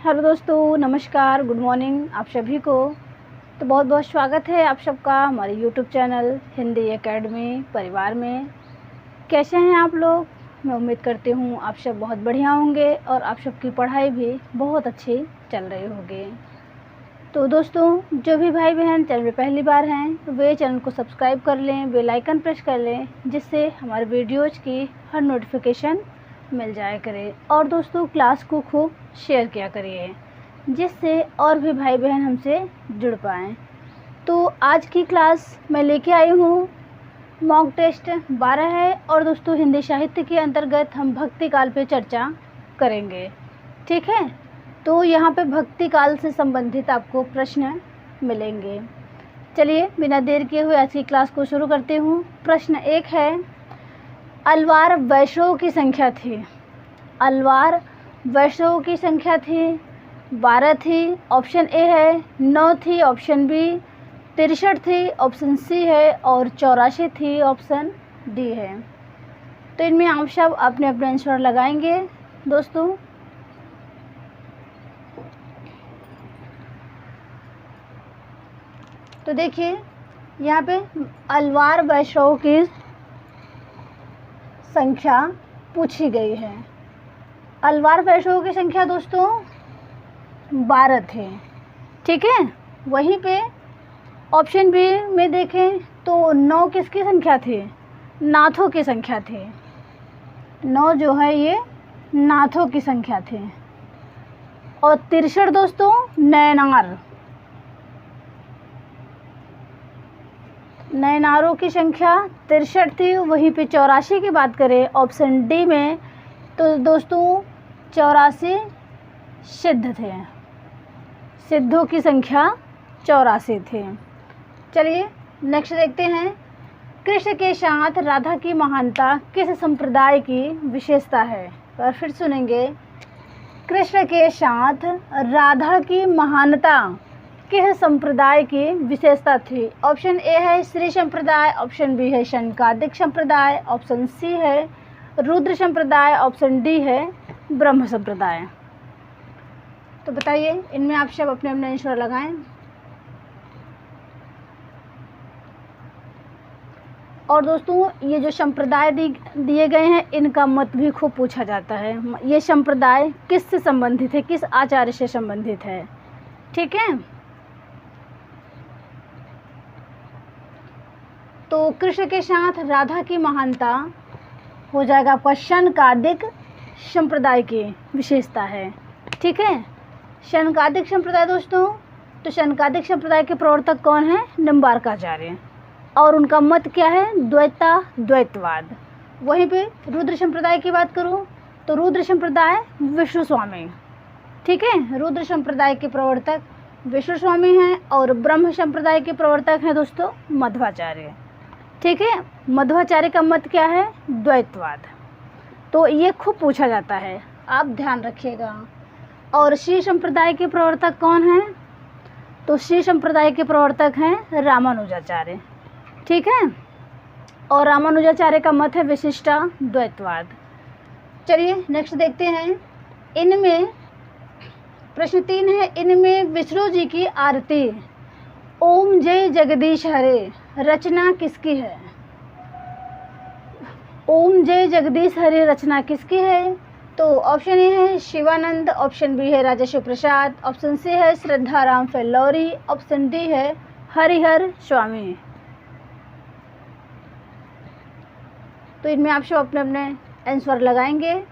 Hello दोस्तों, नमस्कार, good morning आप सभी को। तो बहुत बहुत स्वागत है आप सबका हमारे यूट्यूब चैनल हिंदी एकेडमी परिवार में। कैसे हैं आप लोग? मैं उम्मीद करती हूँ आप सब बहुत बढ़िया होंगे और आप सबकी पढ़ाई भी बहुत अच्छी चल रही होगी। तो दोस्तों, जो भी भाई बहन चैनल में पहली बार हैं वे चैनल को सब्सक्राइब कर लें, बेल आइकन प्रेस कर लें, जिससे हमारे वीडियोज़ की हर नोटिफिकेशन मिल जाया करे। और दोस्तों, क्लास को खूब शेयर किया करिए, जिससे और भी भाई बहन हमसे जुड़ पाएँ। तो आज की क्लास मैं लेके आई हूँ, मॉक टेस्ट 12 है और दोस्तों हिंदी साहित्य के अंतर्गत हम भक्ति काल पे चर्चा करेंगे। ठीक है, तो यहाँ पे भक्ति काल से संबंधित आपको प्रश्न मिलेंगे। चलिए बिना देर किए हुए आज की क्लास को शुरू करती हूँ। प्रश्न 1 है, अलवार वैष्णव की संख्या थी। अलवार वैष्णव की संख्या थी 12 थी, ऑप्शन ए है, 9 थी, ऑप्शन बी 63 थी, ऑप्शन सी है, और 84 थी, ऑप्शन डी है। तो इनमें आप सब अपने अपने आंसर लगाएंगे दोस्तों। तो देखिए यहाँ पे अलवार वैष्णव की संख्या पूछी गई है। अलवार वैष्णव की संख्या दोस्तों 12 थे। ठीक है, वहीं पे ऑप्शन बी में देखें तो 9 किसकी संख्या थी? नाथों की संख्या थी। 9 जो है ये नाथों की संख्या थी। और 63 दोस्तों नैनार, नैनारों की संख्या 63 थी। वहीं पे 84 की बात करें ऑप्शन डी में तो दोस्तों 84 सिद्ध थे। सिद्धों की संख्या 84 थी। चलिए नेक्स्ट देखते हैं, कृष्ण के साथ राधा की महानता किस संप्रदाय की विशेषता है? और फिर सुनेंगे, कृष्ण के साथ राधा की महानता किस संप्रदाय की विशेषता थी? ऑप्शन ए है श्री संप्रदाय, ऑप्शन बी है शनकादिक संप्रदाय, ऑप्शन सी है रुद्र संप्रदाय, ऑप्शन डी है ब्रह्म संप्रदाय। तो बताइए, इनमें आप सब अपने अपने आंसर लगाएं। और दोस्तों ये जो संप्रदाय दिए गए हैं इनका मत भी खूब पूछा जाता है। ये संप्रदाय किससे संबंधित है, किस आचार्य से संबंधित है? ठीक है, तो कृष्ण के साथ राधा की महानता हो जाएगा आपका शनकादिक संप्रदाय की विशेषता है। ठीक है, शनकादिक संप्रदाय दोस्तों, तो शनकादिक संप्रदाय के प्रवर्तक कौन है? निम्बार्काचार्य। और उनका मत क्या है? द्वैतवाद। वहीं पे रुद्र संप्रदाय की बात करूं तो रुद्र संप्रदाय विष्णु स्वामी। ठीक है, रुद्र संप्रदाय के प्रवर्तक विष्णु स्वामी हैं और ब्रह्म संप्रदाय के प्रवर्तक हैं दोस्तों मध्वाचार्य। ठीक है, मध्वाचार्य का मत क्या है? द्वैतवाद। तो ये खूब पूछा जाता है, आप ध्यान रखिएगा। और श्री संप्रदाय के प्रवर्तक कौन हैं? तो श्री संप्रदाय के प्रवर्तक हैं रामानुजाचार्य। ठीक है, और रामानुजाचार्य का मत है विशिष्टा द्वैतवाद। चलिए नेक्स्ट देखते हैं, इनमें प्रश्न 3 है, इनमें विष्णु जी की आरती ओम जय जगदीश हरे रचना किसकी है? ओम जय जगदीश हरे रचना किसकी है? तो ऑप्शन ए है शिवानंद, ऑप्शन बी है राजश्री प्रसाद, ऑप्शन सी है श्रद्धाराम फिल्लौरी, ऑप्शन डी है हरिहर स्वामी। तो इनमें आप सब अपने अपने आंसर लगाएंगे।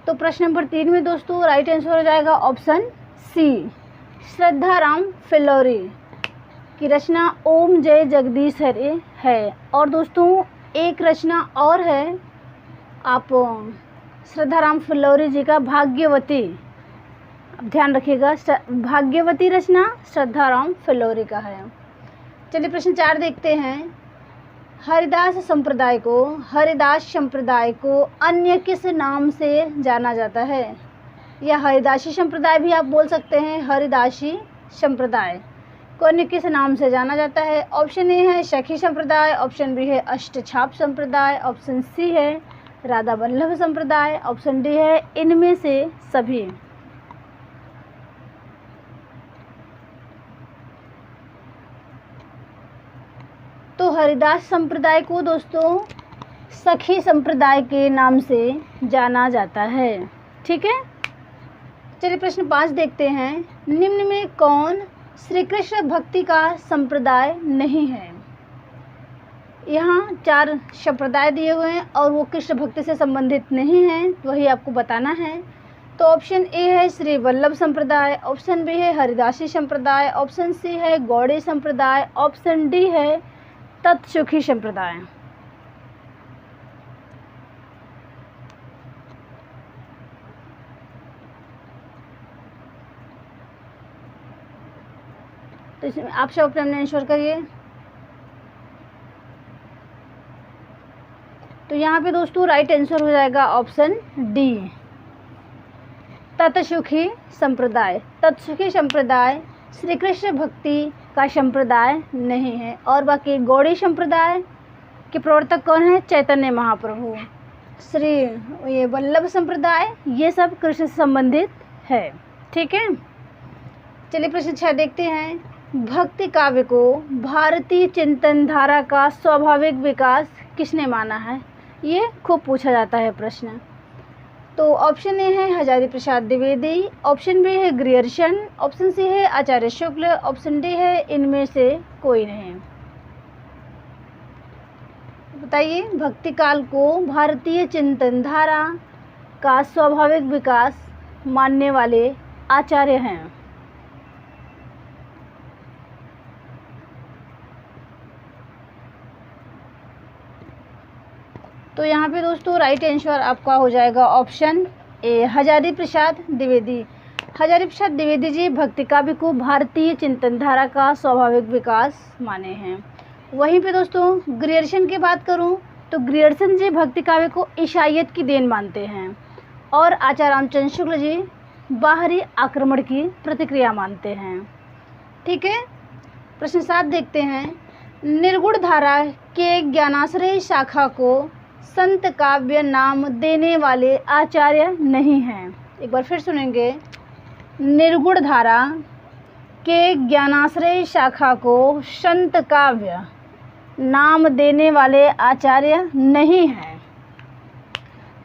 तो प्रश्न नंबर 3 में दोस्तों राइट आंसर हो जाएगा ऑप्शन सी, श्रद्धाराम फिल्लौरी की रचना ओम जय जगदीश हरे है। और दोस्तों एक रचना और है, आप श्रद्धाराम फिल्लौरी जी का भाग्यवती, ध्यान रखिएगा, भाग्यवती रचना श्रद्धाराम फिल्लौरी का है। चलिए प्रश्न 4 देखते हैं, हरिदास संप्रदाय को अन्य किस नाम से जाना जाता है? या हरिदासी संप्रदाय भी आप बोल सकते हैं। हरिदासी संप्रदाय को अन्य किस नाम से जाना जाता है? ऑप्शन ए है सखी संप्रदाय, ऑप्शन बी है अष्टछाप संप्रदाय, ऑप्शन सी है राधा वल्लभ संप्रदाय, ऑप्शन डी है इनमें से सभी। तो हरिदास संप्रदाय को दोस्तों सखी संप्रदाय के नाम से जाना जाता है। ठीक है, चलिए प्रश्न 5 देखते हैं। निम्न में कौन श्री कृष्ण भक्ति का संप्रदाय नहीं है? यहाँ 4 संप्रदाय दिए हुए हैं और वो कृष्ण भक्ति से संबंधित नहीं हैं, वही आपको बताना है। तो ऑप्शन ए है श्री वल्लभ संप्रदाय, ऑप्शन बी है हरिदासी संप्रदाय, ऑप्शन सी है गौड़ी संप्रदाय, ऑप्शन डी है तत्सुखी संप्रदाय। तो इसमें आप सब अपने आंसर करिए। तो यहाँ पे दोस्तों राइट आंसर हो जाएगा ऑप्शन डी, तत्सुखी संप्रदाय। तत्सुखी संप्रदाय श्री कृष्ण भक्ति का संप्रदाय नहीं है। और बाकी गौड़ी संप्रदाय के प्रवर्तक कौन है? चैतन्य महाप्रभु। श्री ये वल्लभ संप्रदाय ये सब कृष्ण से संबंधित है। ठीक है, चलिए प्रश्न 6 देखते हैं। भक्ति काव्य को भारतीय चिंतन धारा का स्वाभाविक विकास किसने माना है? ये खूब पूछा जाता है प्रश्न। तो ऑप्शन ए है हजारी प्रसाद द्विवेदी, ऑप्शन बी है ग्रियर्सन, ऑप्शन सी है आचार्य शुक्ल, ऑप्शन डी है इनमें से कोई नहीं। बताइए, भक्ति काल को भारतीय चिंतन धारा का स्वाभाविक विकास मानने वाले आचार्य हैं। तो यहाँ पे दोस्तों राइट आंसर आपका हो जाएगा ऑप्शन ए, हजारी प्रसाद द्विवेदी। हजारी प्रसाद द्विवेदी जी भक्ति काव्य को भारतीय चिंतन धारा का स्वाभाविक विकास माने हैं। वहीं पे दोस्तों ग्रियर्सन की बात करूँ तो ग्रियर्सन जी भक्ति काव्य को ईसाइयत की देन मानते हैं और आचार्य रामचंद्र शुक्ल जी बाहरी आक्रमण की प्रतिक्रिया मानते हैं। ठीक है, प्रश्न 7 देखते हैं। निर्गुण धारा के ज्ञानाश्रय शाखा को संत काव्य नाम देने वाले आचार्य नहीं हैं। एक बार फिर सुनेंगे। निर्गुण धारा के ज्ञानाश्रय शाखा को संत काव्य नाम देने वाले आचार्य नहीं हैं।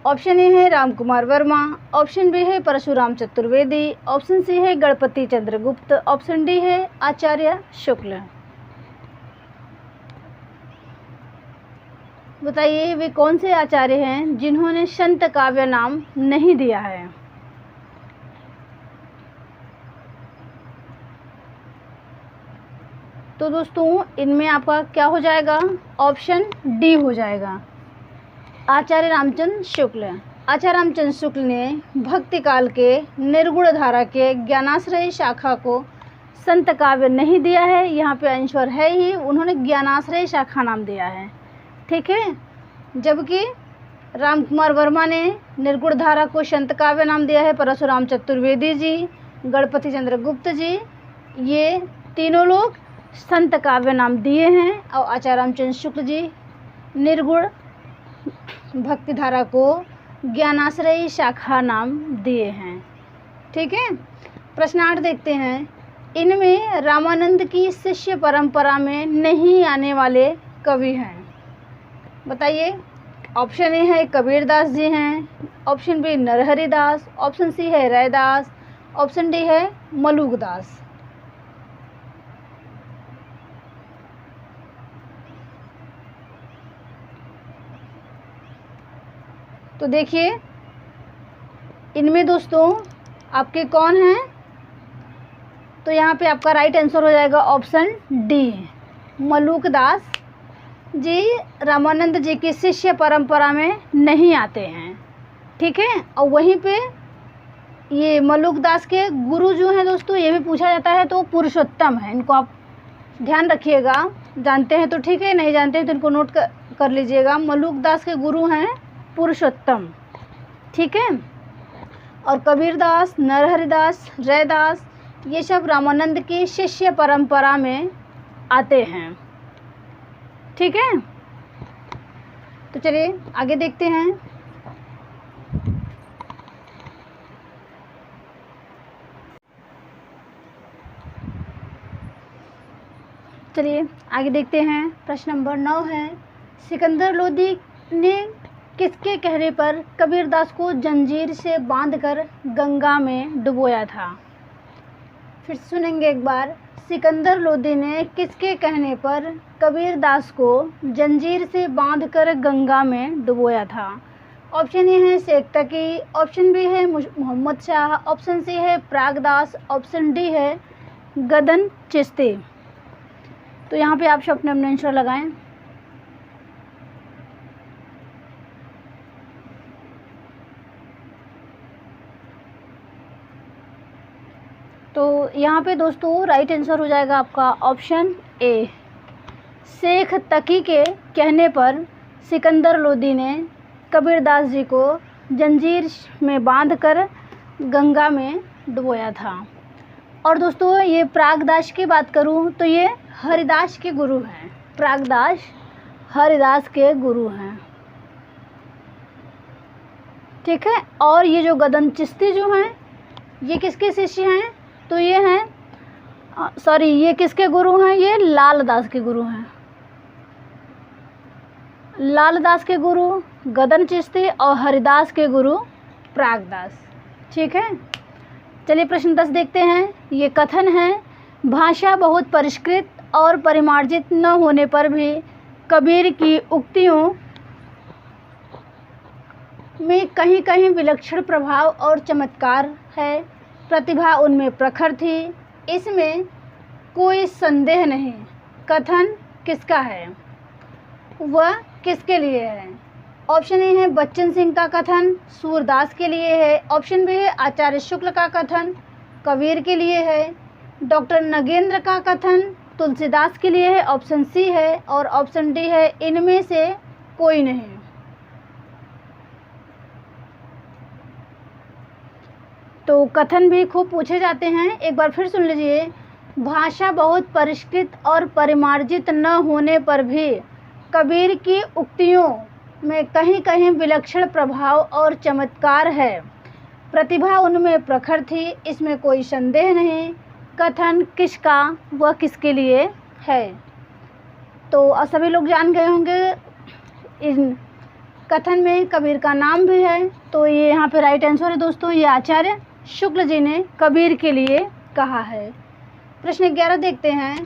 ऑप्शन ए है रामकुमार वर्मा, ऑप्शन बी है परशुराम चतुर्वेदी, ऑप्शन सी है गणपति चंद्रगुप्त, ऑप्शन डी है आचार्य शुक्ल। बताइए वे कौन से आचार्य हैं जिन्होंने संत काव्य नाम नहीं दिया है? तो दोस्तों इनमें आपका क्या हो जाएगा? ऑप्शन डी हो जाएगा, आचार्य रामचंद्र शुक्ल। आचार्य रामचंद्र शुक्ल ने भक्ति काल के निर्गुण धारा के ज्ञानाश्रय शाखा को संत काव्य नहीं दिया है। यहाँ पे आंसर है ही, उन्होंने ज्ञानाश्रय शाखा नाम दिया है। ठीक है, जबकि रामकुमार वर्मा ने निर्गुण धारा को संत काव्य नाम दिया है। परशुराम चतुर्वेदी जी, गणपति चंद्रगुप्त जी, ये तीनों लोग संत काव्य नाम दिए हैं और आचार्य रामचंद्र शुक्ल जी निर्गुण भक्ति धारा को ज्ञानाश्रयी शाखा नाम दिए हैं। ठीक है, प्रश्न 8 देखते हैं। इनमें रामानंद की शिष्य परंपरा में नहीं आने वाले कवि हैं। बताइए, ऑप्शन ए है कबीरदास जी हैं, ऑप्शन बी नरहरि दास, ऑप्शन सी है रैदास, ऑप्शन डी है मलुकदास। तो देखिए इनमें दोस्तों आपके कौन हैं? तो यहाँ पे आपका राइट आंसर हो जाएगा ऑप्शन डी, मलुकदास जी रामानंद जी की शिष्य परंपरा में नहीं आते हैं। ठीक है, और वहीं पे ये मलुकदास के गुरु जो हैं दोस्तों, ये भी पूछा जाता है तो पुरुषोत्तम है। इनको आप ध्यान रखिएगा, जानते हैं तो ठीक है, नहीं जानते हैं तो इनको नोट कर लीजिएगा। मलुकदास के गुरु हैं पुरुषोत्तम। ठीक है, और कबीरदास, नरहरिदास, रैदास ये सब रामानंद की शिष्य परंपरा में आते हैं। ठीक है, तो चलिए आगे देखते हैं। चलिए आगे देखते हैं। प्रश्न नंबर 9 है, सिकंदर लोदी ने किसके कहने पर कबीरदास को जंजीर से बांधकर गंगा में डुबोया था? फिर सुनेंगे एक बार। सिकंदर लोदी ने किसके कहने पर कबीरदास को जंजीर से बांधकर गंगा में डुबोया था? ऑप्शन ए है शेख तकी, ऑप्शन बी है मोहम्मद शाह, ऑप्शन सी है प्रागदास, ऑप्शन डी है गदन चिश्ती। तो यहाँ पे आप अपने अपने आंसर लगाएं। तो यहाँ पे दोस्तों राइट आंसर हो जाएगा आपका ऑप्शन ए। शेख तकी के कहने पर सिकंदर लोदी ने कबीरदास जी को जंजीर में बांधकर गंगा में डुबोया था। और दोस्तों ये प्रागदास की बात करूँ तो ये हरिदास के गुरु हैं। प्रागदास हरिदास के गुरु हैं, ठीक है। और ये जो गदन चिश्ती जो हैं ये किसके शिष्य हैं? तो ये हैं ये किसके गुरु हैं? ये लाल दास के गुरु हैं। लाल दास के गुरु गदन चिश्ती और हरिदास के गुरु प्रागदास, ठीक है। चलिए प्रश्न 10 देखते हैं। ये कथन है, भाषा बहुत परिष्कृत और परिमार्जित न होने पर भी कबीर की उक्तियों में कहीं कहीं विलक्षण प्रभाव और चमत्कार है। प्रतिभा उनमें प्रखर थी, इसमें कोई संदेह नहीं। कथन किसका है? वह किसके लिए है? ऑप्शन ए है बच्चन सिंह का कथन सूरदास के लिए है, ऑप्शन बी है आचार्य शुक्ल का कथन कबीर के लिए है, डॉक्टर नगेंद्र का कथन तुलसीदास के लिए है, ऑप्शन सी है, और ऑप्शन डी है इनमें से कोई नहीं। तो कथन भी खूब पूछे जाते हैं, एक बार फिर सुन लीजिए। भाषा बहुत परिष्कृत और परिमार्जित न होने पर भी कबीर की उक्तियों में कहीं कहीं विलक्षण प्रभाव और चमत्कार है। प्रतिभा उनमें प्रखर थी, इसमें कोई संदेह नहीं। कथन किसका वह किसके लिए है? तो सभी लोग जान गए होंगे इन कथन में कबीर का नाम भी है। तो ये यहाँ पे राइट आंसर है दोस्तों, ये आचार्य शुक्ल जी ने कबीर के लिए कहा है। प्रश्न 11 देखते हैं।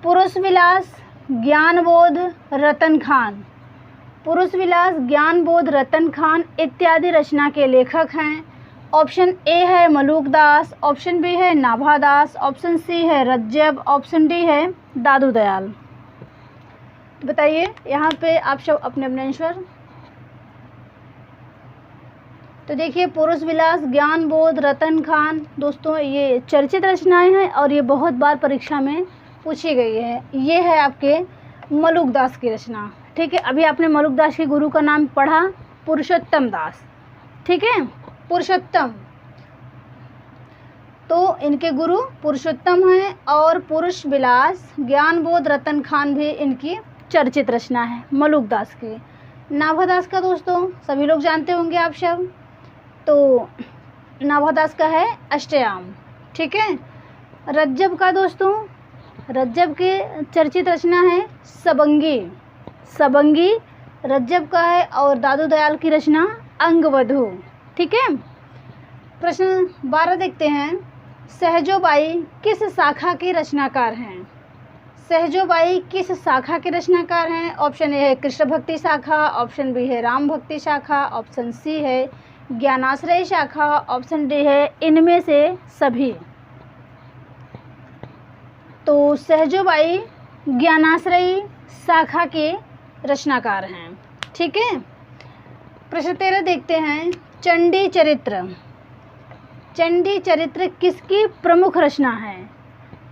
पुरुष विलास ज्ञानबोध रतन खान, पुरुष विलास ज्ञानबोध रतन खान इत्यादि रचना के लेखक हैं। ऑप्शन ए है मलूकदास, ऑप्शन बी है नाभादास, ऑप्शन सी है रज्जब, ऑप्शन डी है दादू दयाल। बताइए यहाँ पे आप सब अपने अपने आंसर। तो देखिए पुरुष विलास ज्ञानबोध रतन खान दोस्तों ये चर्चित रचनाएं हैं और ये बहुत बार परीक्षा में पूछी गई है। ये है आपके मलूकदास की रचना, ठीक है। अभी आपने मलूकदास के गुरु का नाम पढ़ा पुरुषोत्तम दास, ठीक है, पुरुषोत्तम। तो इनके गुरु पुरुषोत्तम हैं और पुरुष विलास ज्ञानबोध रतन खान भी इनकी चर्चित रचना है मलूकदास की। नाभादास का दोस्तों सभी लोग जानते होंगे आप सब, तो नाभादास का है अष्टयाम, ठीक है। रज्जब का दोस्तों, रज्जब के चर्चित रचना है सबंगी, सबंगी रज्जब का है, और दादू दयाल की रचना अंगवधु, ठीक है। प्रश्न 12 देखते हैं। सहजोबाई किस शाखा की रचनाकार हैं? सहजोबाई किस शाखा के रचनाकार हैं? ऑप्शन ए है कृष्ण भक्ति शाखा, ऑप्शन बी है राम भक्ति शाखा, ऑप्शन सी है ज्ञानाश्रय शाखा, ऑप्शन डी है इनमें से सभी। तो सहजोबाई ज्ञानाश्रय शाखा के रचनाकार हैं, ठीक है। प्रश्न 13 देखते हैं। चंडी चरित्र, चंडी चरित्र किसकी प्रमुख रचना है?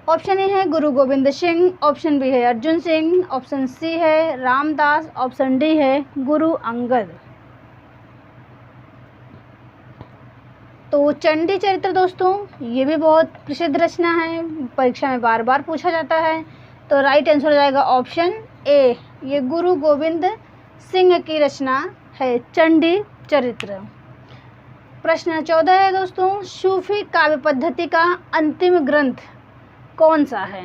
ऑप्शन ए है गुरु गोविंद सिंह, ऑप्शन बी है अर्जुन सिंह, ऑप्शन सी है रामदास, ऑप्शन डी है गुरु अंगद। तो चंडी चरित्र दोस्तों ये भी बहुत प्रसिद्ध रचना है, परीक्षा में बार बार पूछा जाता है। तो राइट आंसर हो जाएगा ऑप्शन ए, ये गुरु गोविंद सिंह की रचना है चंडी चरित्र। प्रश्न 14 है दोस्तों। सूफी काव्य पद्धति का अंतिम ग्रंथ कौन सा है?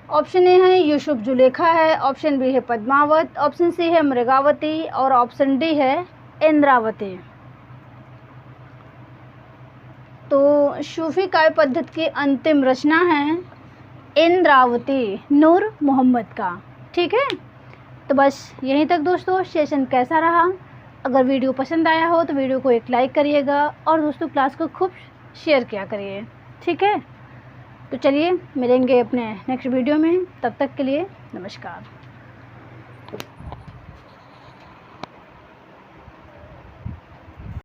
ऑप्शन ए है यूसुफ जुलेखा है, ऑप्शन बी है पद्मावत, ऑप्शन सी है मृगावती और ऑप्शन डी है इंद्रावती। तो सूफी काव्य पद्धति की अंतिम रचना है इंद्रावती, नूर मोहम्मद का। ठीक है, तो बस यहीं तक दोस्तों। सेशन कैसा रहा? अगर वीडियो पसंद आया हो तो वीडियो को एक लाइक करिएगा और दोस्तों क्लास को खूब शेयर किया करिए। ठीक है, तो चलिए मिलेंगे अपने नेक्स्ट वीडियो में, तब तक के लिए नमस्कार।